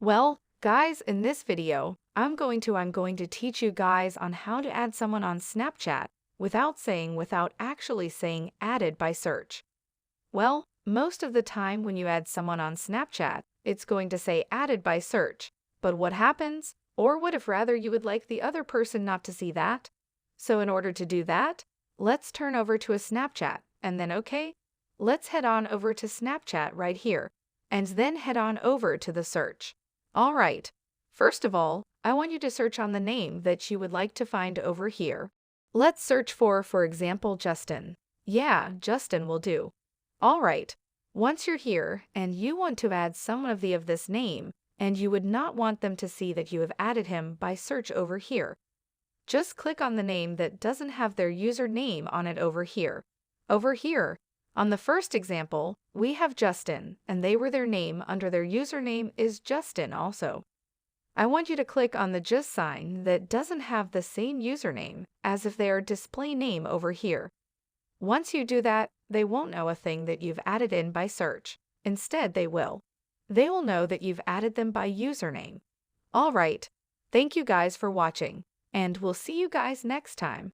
Well, guys, in this video, I'm going to teach you guys on how to add someone on Snapchat without actually saying added by search. Well, most of the time when you add someone on Snapchat, it's going to say added by search. But what happens? Or what if rather you would like the other person not to see that? So in order to do that, let's turn over to a Snapchat and then let's head on over to Snapchat right here and then head on over to the search. All right. First of all, I want you to search on the name that you would like to find over here. Let's search for example, Justin. Yeah, Justin will do. All right. Once you're here and you want to add someone of this name, and you would not want them to see that you have added him by search over here, just click on the name that doesn't have their username on it over here. Over here, on the first example, we have Justin, and they were their name under their username is Justin also. I want you to click on the just sign that doesn't have the same username as if they are display name over here. Once you do that, they won't know a thing that you've added in by search. Instead, they will. They will know that you've added them by username. All right. Thank you guys for watching, and we'll see you guys next time.